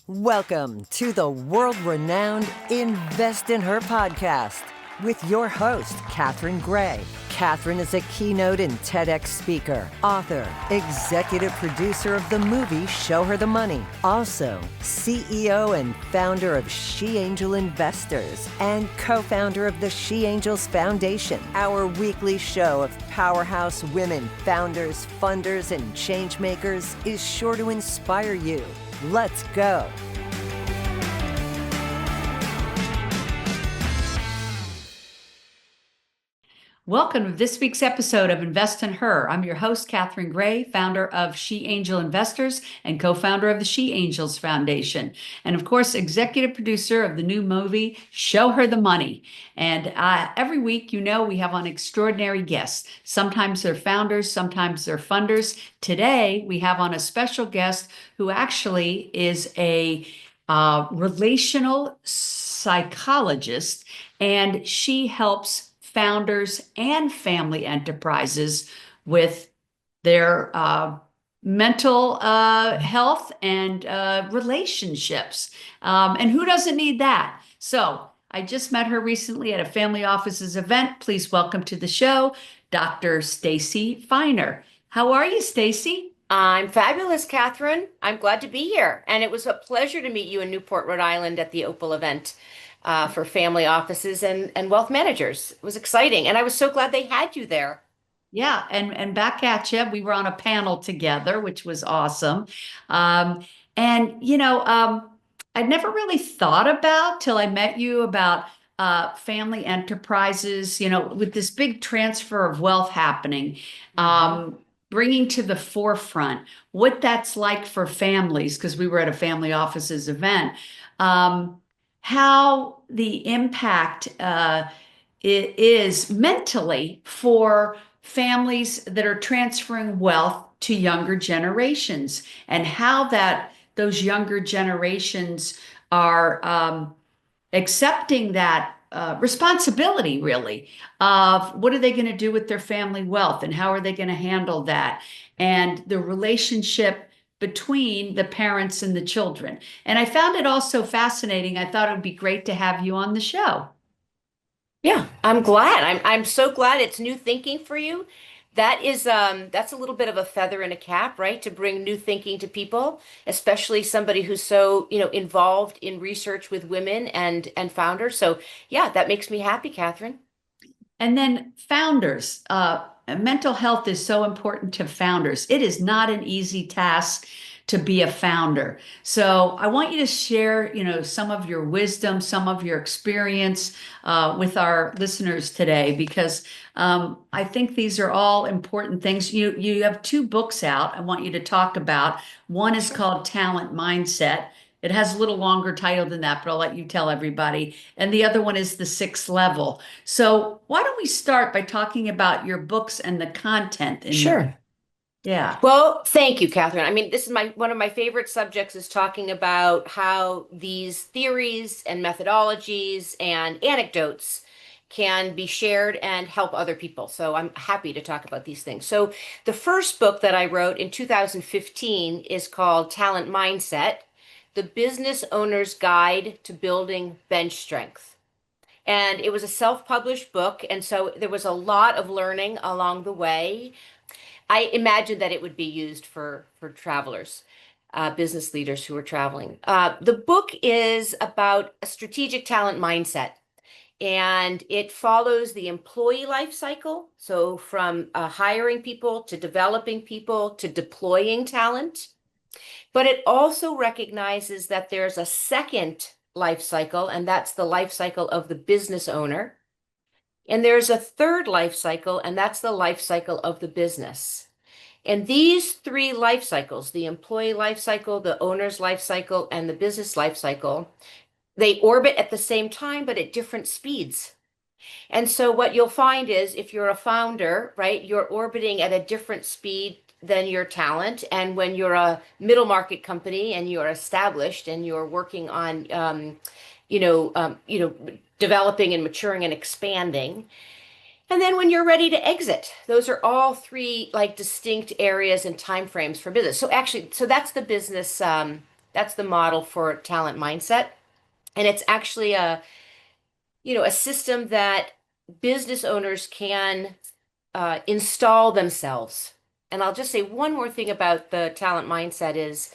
Welcome to the world-renowned Invest in Her podcast with your host, Catherine Gray. Catherine is a keynote and TEDx speaker, author, executive producer of the movie Show Her the Money, also CEO and founder of She Angel Investors and co-founder of the She Angels Foundation. Our weekly show of powerhouse women, founders, funders, and changemakers is sure to inspire you. Let's go. Welcome to this week's episode of Invest in Her. I'm your host, Catherine Gray, founder of She Angel Investors and co-founder of the She Angels Foundation. And of course, executive producer of the new movie, Show Her the Money. And every week, we have on extraordinary guests. Sometimes they're founders, sometimes they're funders. Today, we have on a special guest who actually is a relational psychologist, and she helps founders and family enterprises with their mental health and relationships. And who doesn't need that? So I just met her recently at a family offices event. Please welcome to the show, Dr. Stacy Feiner. How are you, Stacy? I'm fabulous, Catherine. I'm glad to be here. And it was a pleasure to meet you in Newport, Rhode Island at the Opal event. For family offices and wealth managers. It was exciting. And I was so glad they had you there. Yeah, and back at you. We were on a panel together, which was awesome. I'd never really thought about till I met you about family enterprises, with this big transfer of wealth happening, bringing to the forefront what that's like for families, because we were at a family offices event. How the impact it is mentally for families that are transferring wealth to younger generations, and how that those younger generations are accepting that responsibility, really, of what are they going to do with their family wealth and how are they going to handle that, and the relationship between the parents and the children. And I found it also fascinating. I thought it would be great to have you on the show. Yeah, I'm glad. I'm so glad it's new thinking for you. That's a little bit of a feather in a cap, right? To bring new thinking to people, especially somebody who's so, involved in research with women and founders. So yeah, that makes me happy, Catherine. And then founders, mental health is so important to founders. It is not an easy task to be a founder. So I want you to share, some of your wisdom, some of your experience with our listeners today, because I think these are all important things. You have two books out I want you to talk about. One is called Talent Mindset. It has a little longer title than that, but I'll let you tell everybody. And the other one is The Sixth Level. So why don't we start by talking about your books and the content in Sure. them? Yeah. Well, thank you, Catherine. I mean, this is one of my favorite subjects is talking about how these theories and methodologies and anecdotes can be shared and help other people. So I'm happy to talk about these things. So the first book that I wrote in 2015 is called Talent Mindset: The Business Owner's Guide to Building Bench Strength. And it was a self-published book, and so there was a lot of learning along the way. I imagined that it would be used for travelers, business leaders who are traveling. The book is about a strategic talent mindset, and it follows the employee life cycle. So from hiring people to developing people to deploying talent. But it also recognizes that there's a second life cycle, and that's the life cycle of the business owner. And there's a third life cycle, and that's the life cycle of the business. And these three life cycles, the employee life cycle, the owner's life cycle, and the business life cycle, they orbit at the same time, but at different speeds. And so what you'll find is if you're a founder, right, you're orbiting at a different speed than your talent. And when you're a middle market company and you're established and you're working on, developing and maturing and expanding. And then when you're ready to exit, those are all three like distinct areas and timeframes for business. So that's the business That's the model for talent mindset. And it's actually a system that business owners can install themselves. And I'll just say one more thing about the talent mindset is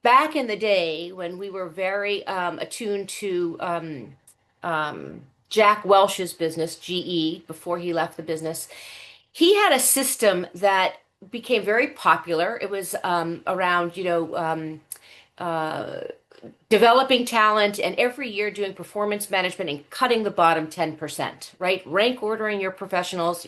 back in the day when we were very attuned to Jack Welch's business, GE, before he left the business, he had a system that became very popular. It was around, uh, developing talent and every year doing performance management and cutting the bottom 10%, right? Rank ordering your professionals,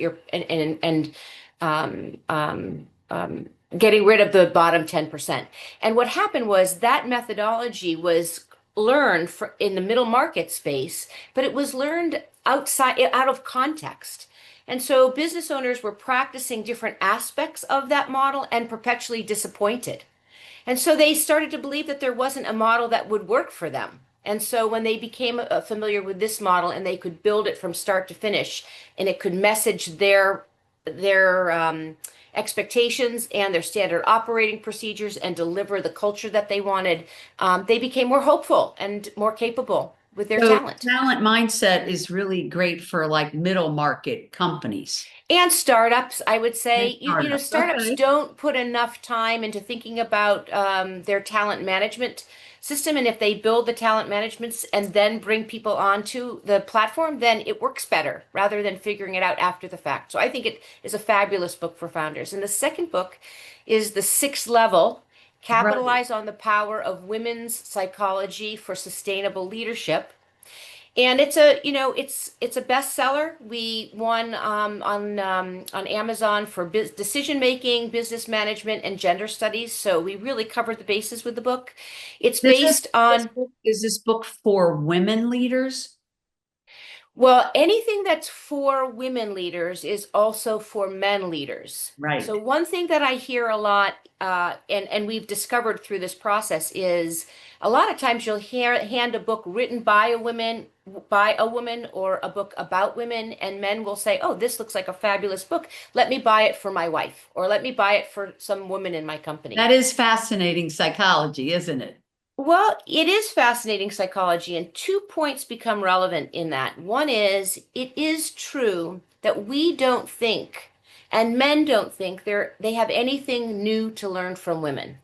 um, um, um, getting rid of the bottom 10%. And what happened was that methodology was learned in the middle market space, but it was learned out of context. And so business owners were practicing different aspects of that model and perpetually disappointed. And so they started to believe that there wasn't a model that would work for them. And so when they became familiar with this model and they could build it from start to finish, and it could message their expectations and their standard operating procedures and deliver the culture that they wanted, they became more hopeful and more capable with their So talent. talent mindset is really great for like middle market companies And startups, I would and say, startups. startups Okay. don't put enough time into thinking about their talent management system. And if they build the talent management and then bring people onto the platform, then it works better rather than figuring it out after the fact. So I think it is a fabulous book for founders. And the second book is The Sixth Level, Right. Capitalize on the Power of Women's Psychology for Sustainable Leadership. And it's a bestseller. We won on Amazon for decision making, business management, and gender studies. So we really covered the bases with the book. It's This is based on, is this book for women leaders? well, anything that's for women leaders is also for men leaders. So Right. one thing that I hear a lot, and we've discovered through this process, is a lot of times you'll hand a book written by a woman, or a book about women, and men will say, "Oh, this looks like a fabulous book. Let me buy it for my wife, or let me buy it for some woman in my company." That is fascinating psychology, isn't it? Well, it is fascinating psychology, and 2 points become relevant in that. One is it is true that we don't think, and men don't think they have anything new to learn from women.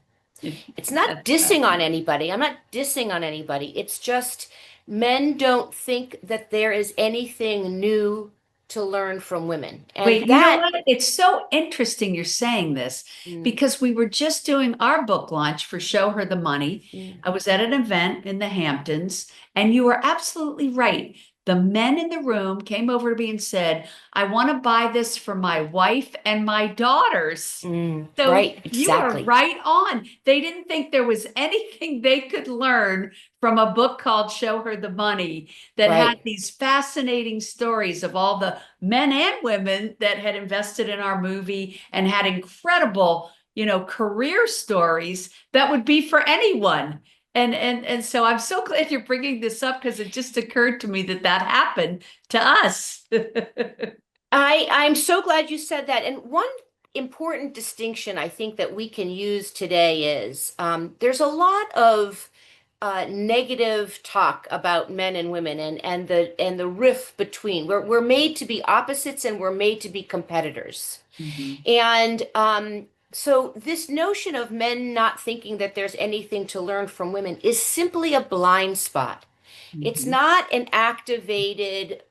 It's not That's dissing on fascinating. anybody. I'm not dissing on anybody. It's just men don't think that there is anything new to learn from women. And Wait, you know that, what? It's so interesting you're saying this mm, because we were just doing our book launch for Show Her the Money. mm, I was at an event in the Hamptons, and you were absolutely right. The men in the room came over to me and said, I want to buy this for my wife and my daughters. So right, you are exactly. right on. They didn't think there was anything they could learn from a book called Show Her the Money that had Right. these fascinating stories of all the men and women that had invested in our movie and had incredible, career stories that would be for anyone. And so I'm so glad you're bringing this up because it just occurred to me that that happened to us. I'm so glad you said that. And one important distinction I think that we can use today is there's a lot of negative talk about men and women, and the rift between. We're made to be opposites, and we're made to be competitors. Mhm, And so this notion of men not thinking that there's anything to learn from women is simply a blind spot. It's mhm. not an activated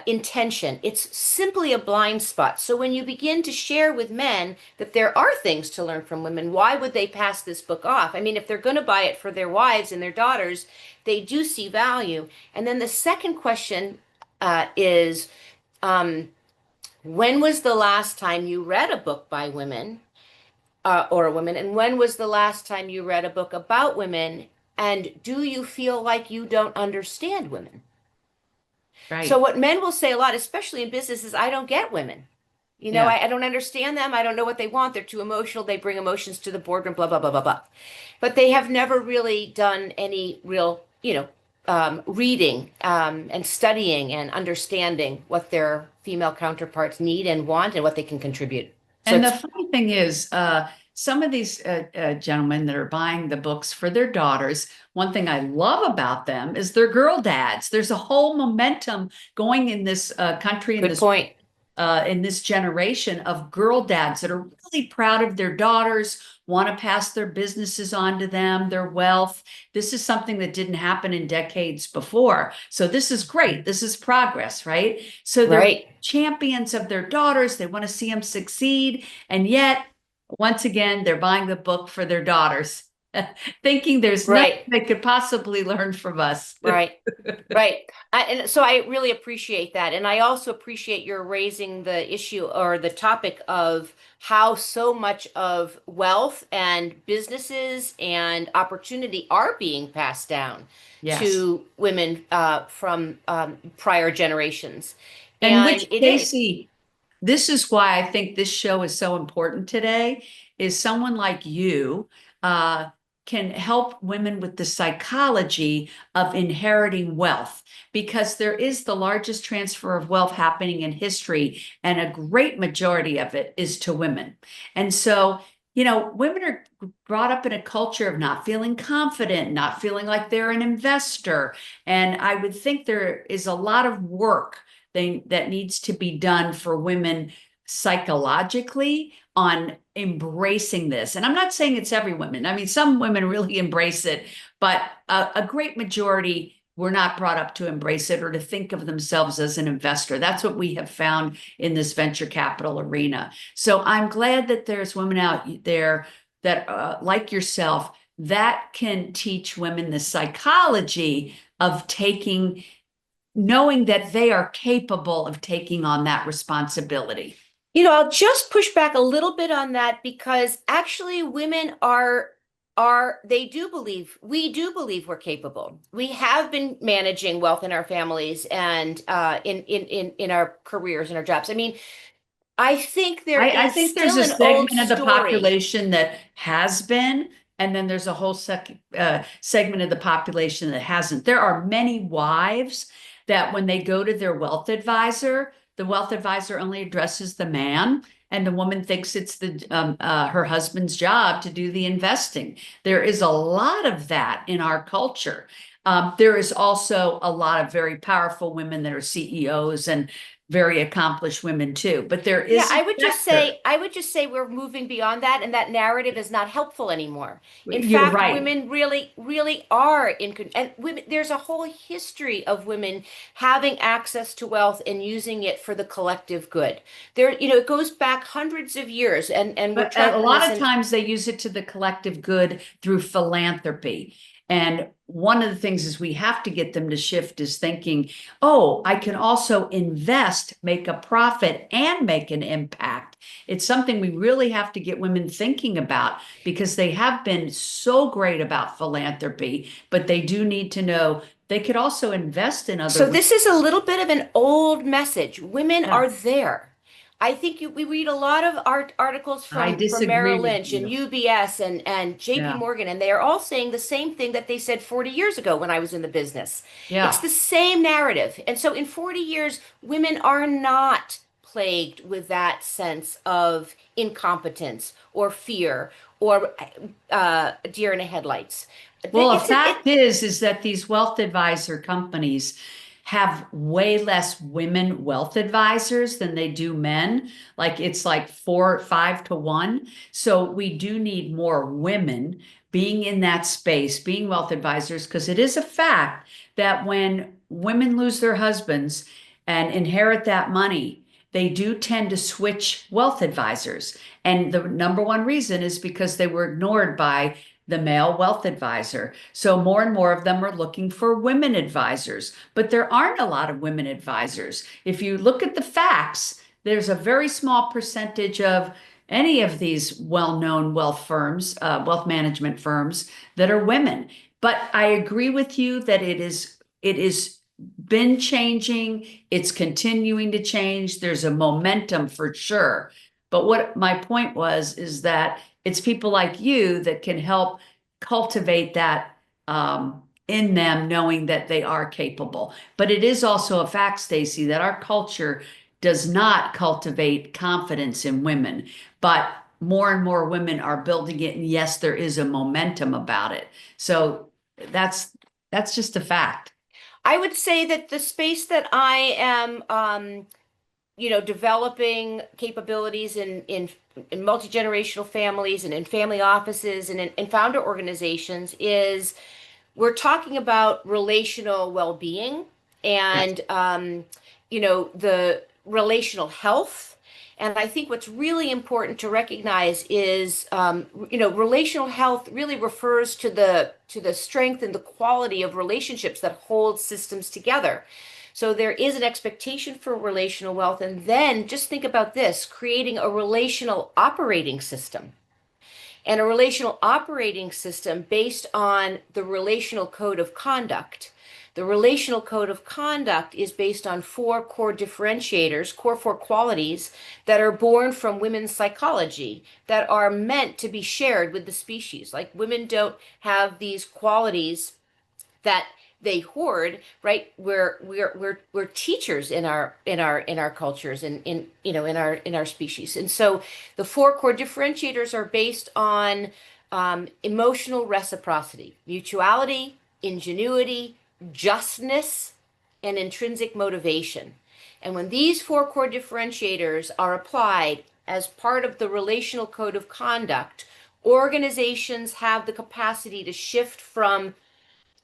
intention. It's simply a blind spot. So when you begin to share with men that there are things to learn from women, why would they pass this book off? I mean, if they're going to buy it for their wives and their daughters, they do see value. And then the second question is, um, when was the last time you read a book by women? Or a woman, and when was the last time you read a book about women? And do you feel like you don't understand women? So Right. what men will say a lot, especially in business, is I don't get women. Yeah. I don't understand them. I don't know what they want. They're too emotional. They bring emotions to the boardroom, blah, blah, blah, blah, blah. But they have never really done any real, reading and studying and understanding what their female counterparts need and want and what they can contribute. So And the it's funny thing is, some of these gentlemen that are buying the books for their daughters, one thing I love about them is they're girl dads. There's a whole momentum going in this country, Good point. in this generation of girl dads that are really proud of their daughters, want to pass their businesses on to them, their wealth. This is something that didn't happen in decades before. So this is great. This is progress, right? So they're Right. champions of their daughters. They want to see them succeed. And yet, once again, they're buying the book for their daughters, thinking there's nothing Right. they could possibly learn from us. Right. Right. And so I really appreciate that. And I also appreciate your raising the issue or the topic of how so much of wealth and businesses and opportunity are being passed down Yes. to women from prior generations. And And which, it is. Stacy, this is why I think this show is so important today, is someone like you uh, can help women with the psychology of inheriting wealth, because there is the largest transfer of wealth happening in history, and a great majority of it is to women. And so, women are brought up in a culture of not feeling confident, not feeling like they're an investor. And I would think there is a lot of work that needs to be done for women psychologically on embracing this. And I'm not saying it's every woman. I mean, some women really embrace it, but a great majority were not brought up to embrace it or to think of themselves as an investor. That's what we have found in this venture capital arena. So I'm glad that there's women out there that, like yourself, that can teach women the psychology of knowing that they are capable of taking on that responsibility. I'll just push back a little bit on that because actually women are they do believe we do believe we're capable. We have been managing wealth in our families and in our careers and our jobs. I mean, I think there I is think there's still a an old segment of the story. population that has been, and then there's a whole segment of the population that hasn't. There are many wives that when they go to their wealth advisor, the wealth advisor only addresses the man, and the woman thinks it's her husband's job to do the investing. There is a lot of that in our culture. There is also a lot of very powerful women that are CEOs and very accomplished women too. But there Yeah, is a sector. I would just say we're moving beyond that, and that narrative is not helpful anymore. In You're fact, right. women really are and women, there's a whole history of women having access to wealth and using it for the collective good. It goes back hundreds of years, and we're But a tracking lot this of in. times they use it to the collective good through philanthropy. And one of the things is we have to get them to shift is thinking, oh, I can also invest, make a profit, and make an impact. It's something we really have to get women thinking about because they have been so great about philanthropy, but they do need to know they could also invest in other So ways. this is a little bit of an old message. Women Yeah, are there. I think we read a lot of articles I from Merrill disagree with Lynch and you. UBS and JP Yeah, Morgan, and they are all saying the same thing that they said 40 years ago when I was in the business. It's yeah. the same narrative. And so in 40 years, women are not plagued with that sense of incompetence or fear or deer in the headlights. Well, a It's a, it fact is that these wealth advisor companies have way less women wealth advisors than they do men. Like it's like 5 to 1. So we do need more women being in that space, being wealth advisors, because it is a fact that when women lose their husbands and inherit that money, they do tend to switch wealth advisors. And the number one reason is because they were ignored by the male wealth advisor. So more and more of them are looking for women advisors, but there aren't a lot of women advisors. If you look at the facts, there's a very small percentage of any of these well-known wealth firms, wealth management firms that are women. But I agree with you that it is been changing. It's continuing to change. There's a momentum for sure. But what my point was is that it's people like you that can help cultivate that in them, knowing that they are capable. But it is also a fact, Stacy, that our culture does not cultivate confidence in women. But more and more women are building it, and yes, there is a momentum about it. So that's that's just a fact. I would say that the space that I am, developing capabilities in multi-generational families and in family offices and in founder organizations is we're talking about relational well-being Yes. and the relational health. And I think what's really important to recognize is relational health really refers to the strength and the quality of relationships that hold systems together. So there is an expectation for relational wealth. And then just think about this, creating a relational operating system and a relational operating system based on the relational code of conduct. The relational code of conduct is based on four core differentiators, core four qualities that are born from women's psychology that are meant to be shared with the species. Like women don't have these qualities that they hoard, right? We're teachers in our cultures and in our species. And so the four core differentiators are based on emotional reciprocity, mutuality, ingenuity, justness, and intrinsic motivation. And when these four core differentiators are applied as part of the relational code of conduct, organizations have the capacity to shift from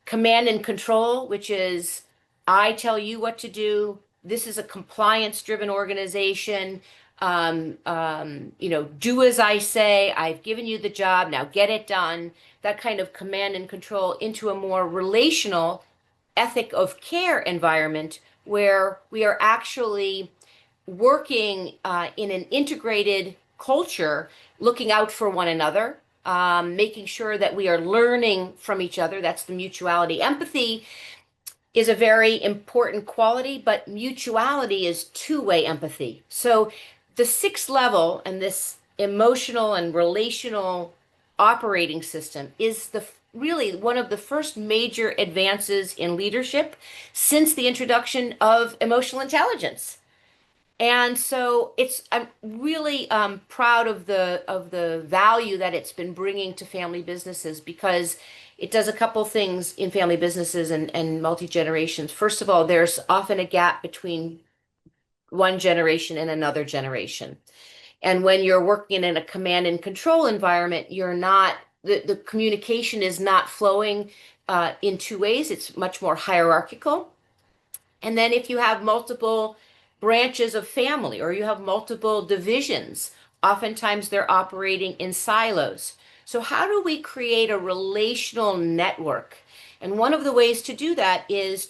command and control, which is I tell you what to do. This is a compliance-driven organization. Do as I say. I've given you the job. Now get it done. That kind of command and control into a more relational ethic of care environment where we are actually working in an integrated culture, looking out for one another, making sure that we are learning from each other. That's the mutuality. Empathy is a very important quality, but mutuality is two-way empathy. So the sixth level and this emotional and relational operating system is the really one of the first major advances in leadership since the introduction of emotional intelligence. And so I'm really proud of the value that it's been bringing to family businesses because it does a couple things in family businesses and multi-generations. First of all, there's often a gap between one generation and another generation. And when you're working in a command and control environment, the communication is not flowing in two ways. It's much more hierarchical. And then if you have multiple branches of family or you have multiple divisions, oftentimes they're operating in silos. So how do we create a relational network? And one of the ways to do that is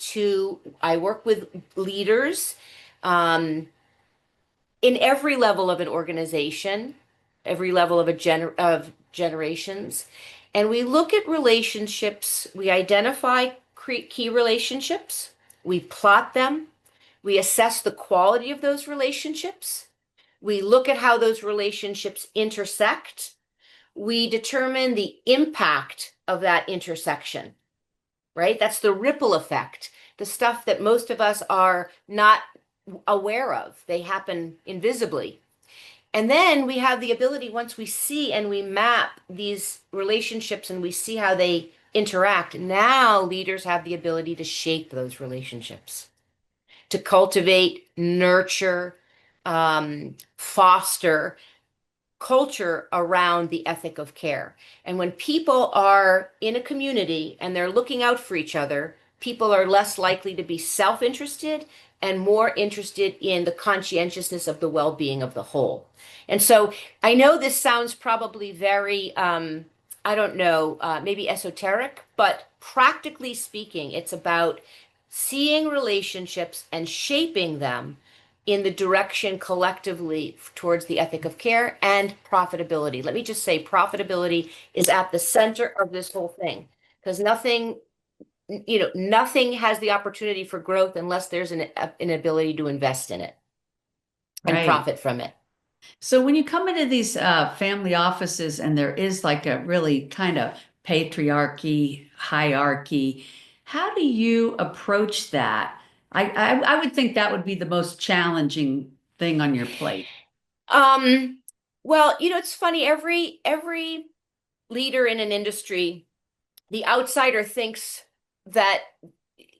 I work with leaders in every level of an organization, every level of generations, and we look at relationships, we identify key relationships, we plot them, we assess the quality of those relationships. We look at how those relationships intersect. We determine the impact of that intersection, right? That's the ripple effect, the stuff that most of us are not aware of. They happen invisibly. And then we have the ability, once we see and we map these relationships and we see how they interact, now leaders have the ability to shape those relationships, to cultivate, nurture, foster culture around the ethic of care. And when people are in a community and they're looking out for each other, people are less likely to be self-interested and more interested in the conscientiousness of the well-being of the whole. And so I know this sounds probably very, I don't know, maybe esoteric, but practically speaking, it's about seeing relationships and shaping them in the direction collectively towards the ethic of care and profitability. Let me just say profitability is at the center of this whole thing because nothing has the opportunity for growth unless there's an ability to invest in it and Right. profit from it. So when you come into these family offices and there is like a really kind of patriarchy, hierarchy, how do you approach that? I would think that would be the most challenging thing on your plate. Um, Well, it's funny, every leader in an industry, the outsider thinks that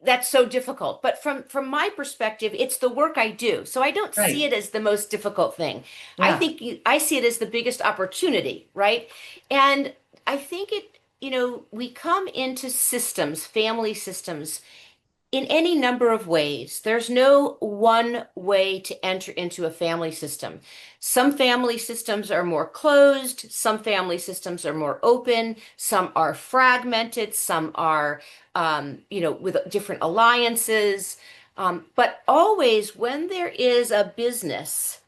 that's so difficult. But from my perspective, it's the work I do. So I don't see Right. it as the most difficult thing. I Yeah. think I see it as the biggest opportunity, right? And I think we come into systems, family systems, in any number of ways. There's no one way to enter into a family system. Some family systems are more closed, some family systems are more open, some are fragmented, some are, with different alliances. But always, when there is a business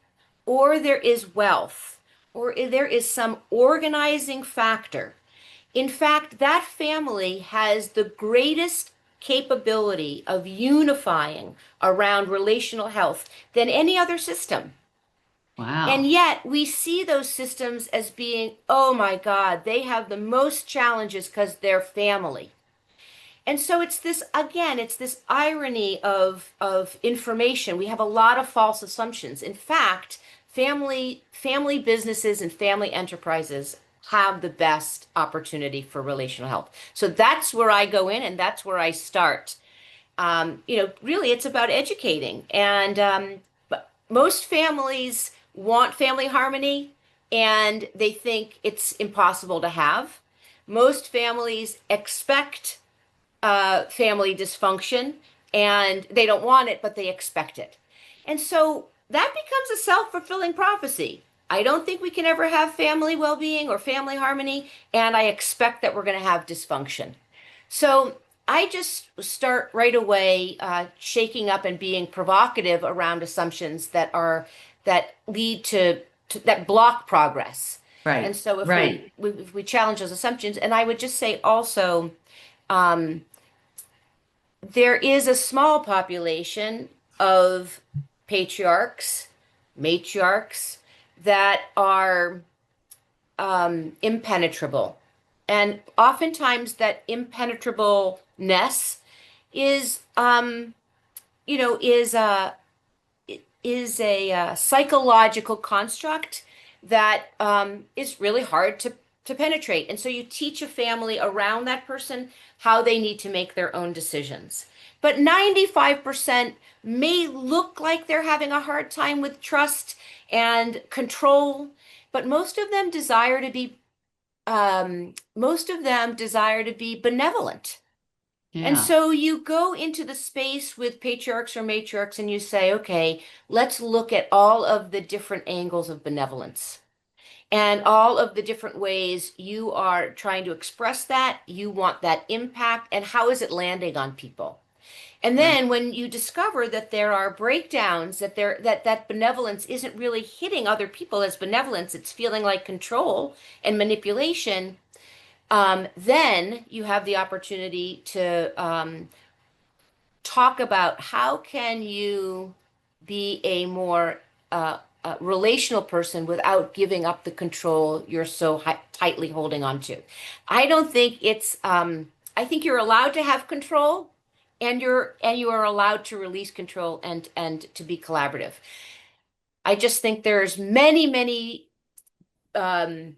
or there is wealth or there is some organizing factor, in fact, that family has the greatest capability of unifying around relational health than any other system. And Wow. yet we see those systems as being, oh my God, they have the most challenges because they're family. And so it's this, again, it's this irony of information. We have a lot of false assumptions. In fact, family businesses and family enterprises have the best opportunity for relational health. So that's where I go in and that's where I start. Really, it's about educating. And but most families want family harmony and they think it's impossible to have. Most families expect family dysfunction and they don't want it, but they expect it. And so that becomes a self-fulfilling prophecy. I don't think we can ever have family well-being or family harmony, and I expect that we're going to have dysfunction. So I just start right away shaking up and being provocative around assumptions that lead to that block progress. And Right. so Right. if we challenge those assumptions, and I would just say also, um, there is a small population of patriarchs, matriarchs that are impenetrable. And oftentimes that impenetrableness is, you know, is a is a psychological construct that is really hard to penetrate. And so you teach a family around that person how they need to make their own decisions. But 95% may look like they're having a hard time with trust and control, but most of them desire to be benevolent. And Yeah. so you go into the space with patriarchs or matriarchs and you say, okay, let's look at all of the different angles of benevolence and all of the different ways you are trying to express that. You want that impact, and how is it landing on people? And Right. then when you discover that there are breakdowns, that benevolence isn't really hitting other people as benevolence, it's feeling like control and manipulation, then you have the opportunity to talk about how can you be a more relational person without giving up the control you're so tightly holding on to. I don't think it's I think you're allowed to have control and you are allowed to release control and to be collaborative. I just think there's many um,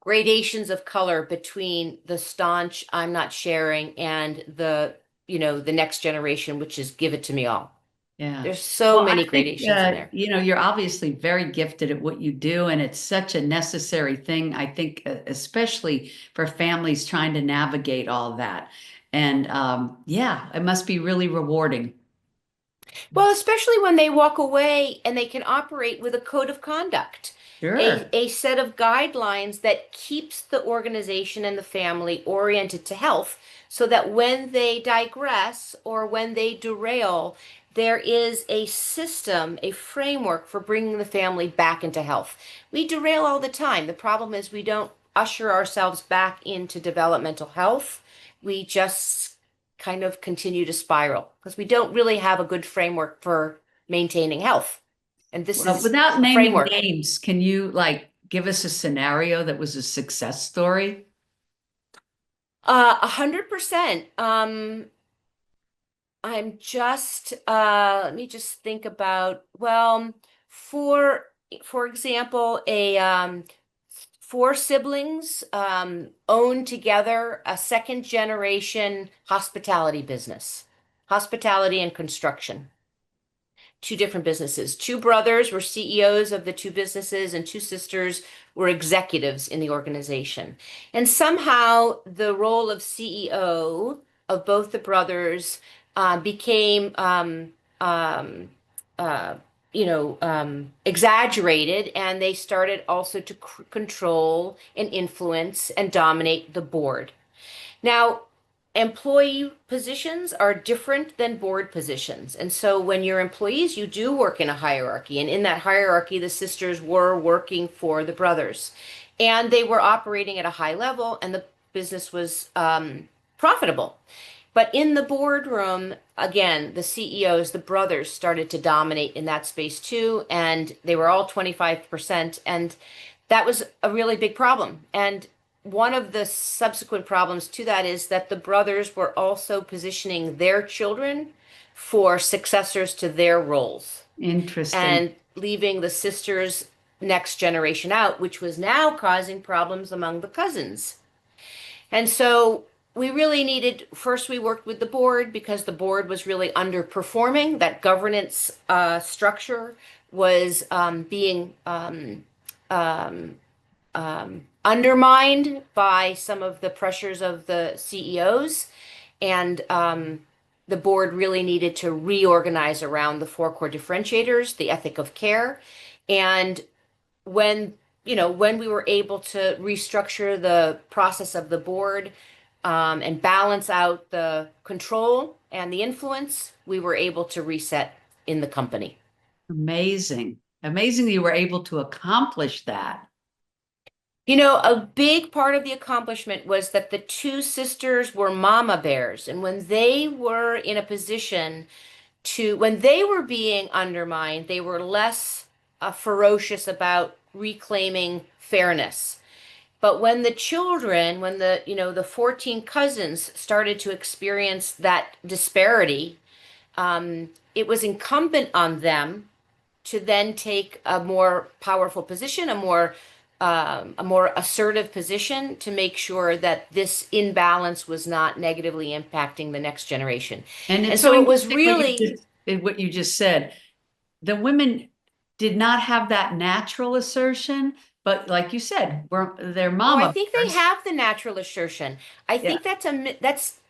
gradations of color between the staunch I'm not sharing and the next generation, which is give it to me all. Yeah. There's so Well, I many think, gradations in there. you're obviously very gifted at what you do, and it's such a necessary thing, I think, especially for families trying to navigate all that. And yeah, it must be really rewarding. Well, especially when they walk away and they can operate with a code of conduct, Sure. a set of guidelines that keeps the organization and the family oriented to health so that when they digress or when they derail, there is a system, a framework for bringing the family back into health. We derail all the time. The problem is we don't usher ourselves back into developmental health. We just kind of continue to spiral because we don't really have a good framework for maintaining health. And this Well, is without a naming framework. names, can you like give us a scenario that was a success story? 100%. I'm just let me just think about, well, for for example, a four siblings own together a second generation hospitality business, hospitality and construction. Two different businesses. Two brothers were CEOs of the two businesses, and two sisters were executives in the organization. And somehow the role of CEO of both the brothers became um, uh, exaggerated, and they started also to control and influence and dominate the board. Now, employee positions are different than board positions. And so when you're employees, you do work in a hierarchy. And in that hierarchy, the sisters were working for the brothers. And they were operating at a high level, and the business was profitable. But in the boardroom, again, the CEOs, the brothers, started to dominate in that space too, and they were all 25%, and that was a really big problem. And one of the subsequent problems to that is that the brothers were also positioning their children for successors to their roles Interesting. and leaving the sisters' next generation out, which was now causing problems among the cousins. And so we really needed, first, we worked with the board because the board was really underperforming. That governance structure was being undermined by some of the pressures of the CEOs. And the board really needed to reorganize around the four core differentiators, the ethic of care. And when when we were able to restructure the process of the board and balance out the control and the influence, we were able to reset in the company. Amazing. Amazing that you were able to accomplish that. A big part of the accomplishment was that the two sisters were mama bears. And when they were in a position when they were being undermined, they were less ferocious about reclaiming fairness. But when the children, when the 14 cousins started to experience that disparity, it was incumbent on them to then take a more powerful position, a more assertive position to make sure that this imbalance was not negatively impacting the next generation. And And it's so so it was interesting really, what you just said. The women did not have that natural assertion, but like you said, were their oh, I mama think they bears. have the natural assertion. I Yeah. think that's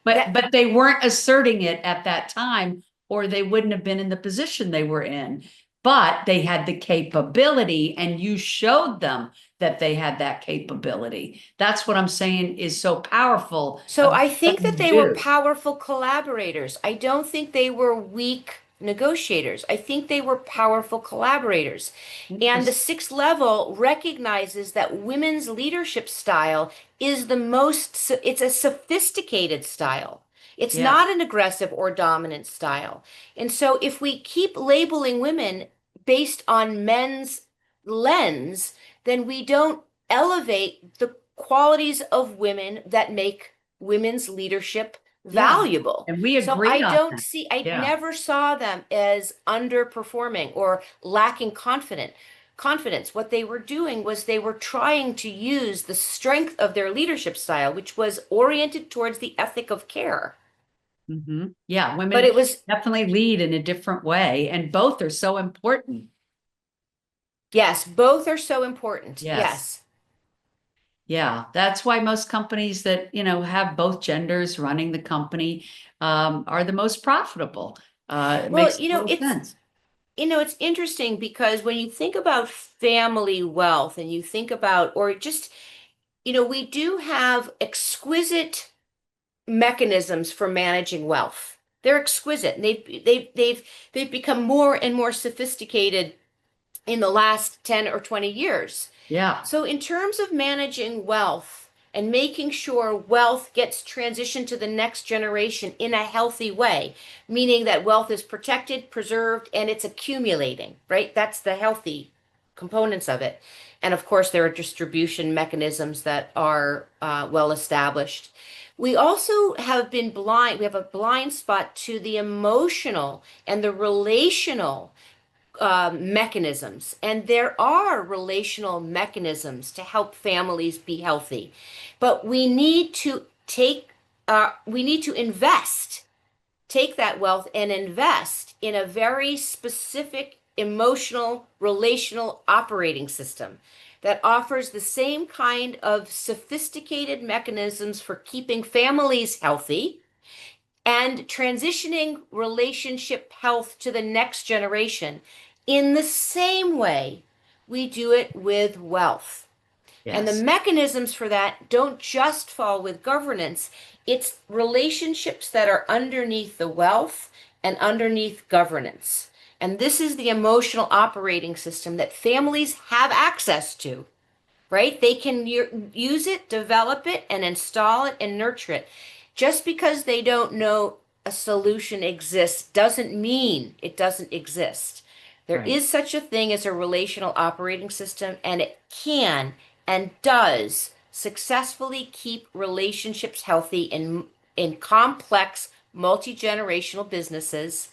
But that. but they weren't asserting it at that time, or they wouldn't have been in the position they were in. But they had the capability, and you showed them that they had that capability. That's what I'm saying is so powerful So about I what think you that they were do. powerful collaborators. I don't think they were weak negotiators. I think they were powerful collaborators. And the Interesting. sixth level recognizes that women's leadership style is it's a sophisticated style. It's Yeah. not an aggressive or dominant style. And so if we keep labeling women based on men's lens, then we don't elevate the qualities of women that make women's leadership Yeah. valuable. And we So agree on that. I Yeah. never saw them as underperforming or lacking confidence. What they were doing was they were trying to use the strength of their leadership style, which was oriented towards the ethic of care. Yeah. But Women it was, definitely lead in a different way, and both are so important. yes, both are so important. Yes. Yes. Yeah, that's why most companies that, have both genders running the company are the most profitable. It Well, makes total sense. it's interesting because when you think about family wealth and you think about, or just, we do have exquisite mechanisms for managing wealth. They're exquisite, and they've become more and more sophisticated in the last 10 or 20 years. Yeah. So, in terms of managing wealth and making sure wealth gets transitioned to the next generation in a healthy way, meaning that wealth is protected, preserved, and it's accumulating, right? That's the healthy components of it. And of course, there are distribution mechanisms that are well established. We also have been blind, we have a blind spot to the emotional and the relational mechanisms, and there are relational mechanisms to help families be healthy, but we need to take that wealth and invest in a very specific emotional, relational operating system that offers the same kind of sophisticated mechanisms for keeping families healthy and transitioning relationship health to the next generation in the same way we do it with wealth. And the Yes. mechanisms for that don't just fall with governance, it's relationships that are underneath the wealth and underneath governance. And this is the emotional operating system that families have access to, right? They can use it, develop it, and install it and nurture it. Just because they don't know a solution exists doesn't mean it doesn't exist. There Right. is such a thing as a relational operating system, and it can and does successfully keep relationships healthy in complex, multi-generational businesses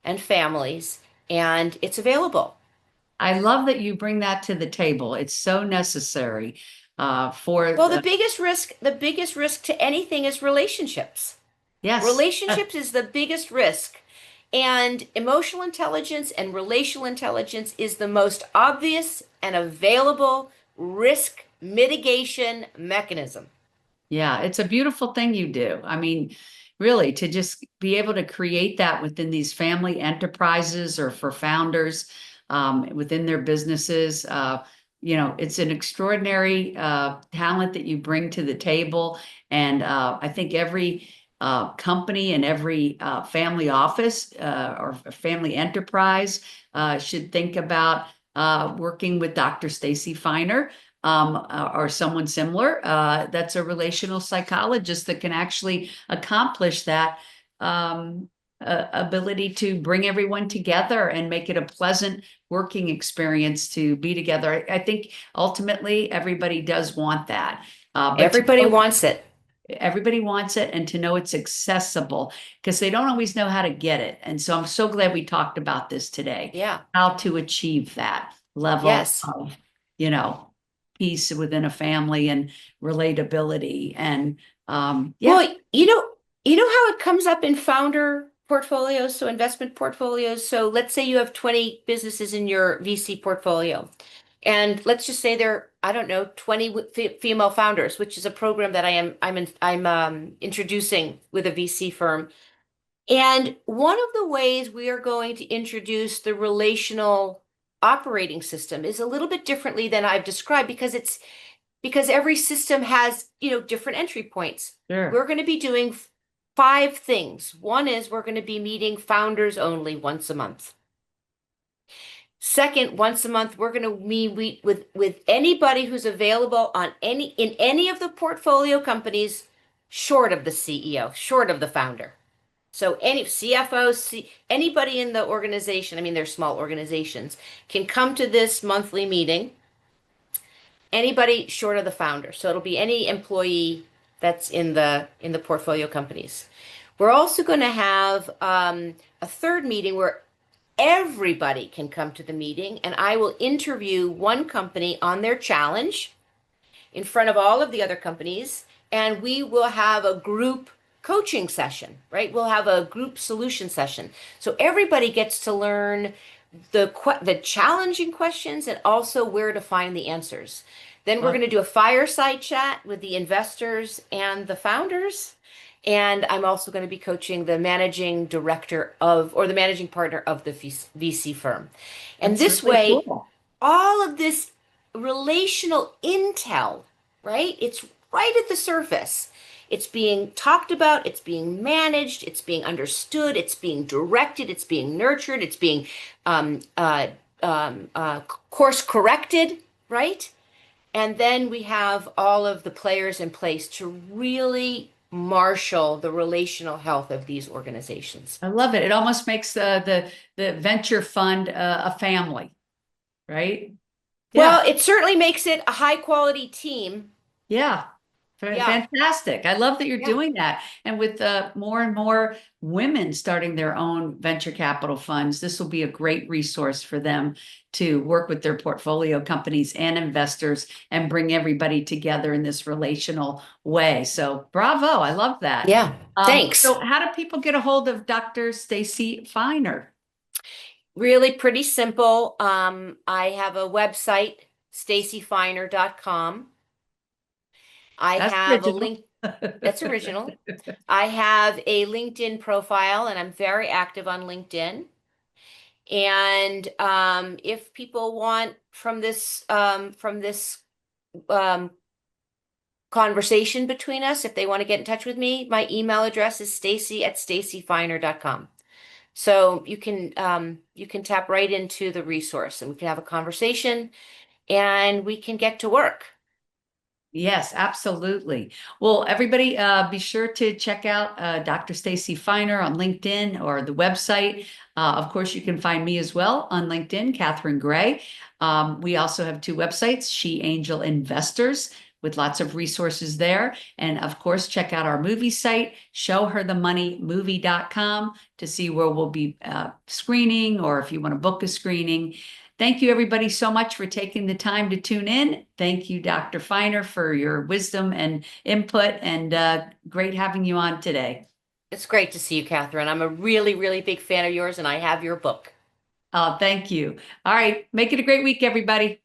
and families, and it's available. I love that you bring that to the table. It's so necessary for Well, the, the biggest risk to anything is relationships. yes. Relationships is the biggest risk. And emotional intelligence and relational intelligence is the most obvious and available risk mitigation mechanism. Yeah, it's a beautiful thing you do. I mean, really, to just be able to create that within these family enterprises or for founders within their businesses, it's an extraordinary talent that you bring to the table. And I think every company and every family office or family enterprise should think about working with Dr. Stacy Feiner or someone similar that's a relational psychologist that can actually accomplish that ability to bring everyone together and make it a pleasant working experience to be together. I think ultimately everybody does want that. But to Everybody know wants it. everybody wants it and to know it's accessible because they don't always know how to get it. And so I'm so glad we talked about this today, Yeah. how to achieve that level Yes. of, you know, peace within a family and relatability. And yeah, Well, you know how it comes up in founder portfolios, so investment portfolios. So let's say you have 20 businesses in your VC portfolio. And let's just say there, I don't know, 20 female founders, which is a program that I'm introducing with a VC firm. And one of the ways we are going to introduce the relational operating system is a little bit differently than I've described because every system has, different entry points. sure. We're going to be doing five things. One is we're going to be meeting founders only once a month. Second, once a month, we're going to meet with anybody who's available in any of the portfolio companies, short of the CEO, short of the founder. So any CFO, anybody in the organization, I mean, they're small organizations, can come to this monthly meeting. Anybody short of the founder. So it'll be any employee that's in the portfolio companies. We're also going to have a third meeting where everybody can come to the meeting, and I will interview one company on their challenge in front of all of the other companies, and we will have a group coaching session, right? We'll have a group solution session. So everybody gets to learn the challenging questions and also where to find the answers. Then we're going to do a fireside chat with the investors and the founders. And I'm also going to be coaching the managing director or the managing partner of the VC firm. And That's this really way, cool. all of this relational intel, right? It's right at the surface. It's being talked about, it's being managed, it's being understood, it's being directed, it's being nurtured, it's being um, uh, course corrected, right? And then we have all of the players in place to really marshal the relational health of these organizations. I love it. It almost makes the venture fund a family, right? Yeah. Well, it certainly makes it a high quality team. Yeah. Yeah. Fantastic. I love that you're Yeah. doing that. And with more and more women starting their own venture capital funds, this will be a great resource for them to work with their portfolio companies and investors and bring everybody together in this relational way. So bravo. I love that. Yeah. Thanks. So how do people get a hold of Dr. Stacy Feiner? Really pretty simple. I have a website, stacyfeiner.com. I That's have a original. link that's original. I have a LinkedIn profile and I'm very active on LinkedIn. And if people want from this um, conversation between us, if they want to get in touch with me, my email address is stacy@stacyfeiner.com. So you can tap right into the resource and we can have a conversation and we can get to work. Yes, absolutely. Well, everybody, be sure to check out Dr. Stacy Feiner on LinkedIn or the website. Of course, you can find me as well on LinkedIn, Catherine Gray. We also have two websites, She Angel Investors, with lots of resources there. And of course, check out our movie site, showherthemoneymovie.com, to see where we'll be screening or if you want to book a screening. Thank you, everybody, so much for taking the time to tune in. Thank you, Dr. Feiner, for your wisdom and input, and great having you on today. It's great to see you, Catherine. I'm a really, really big fan of yours and I have your book. Thank you. All right, make it a great week, everybody.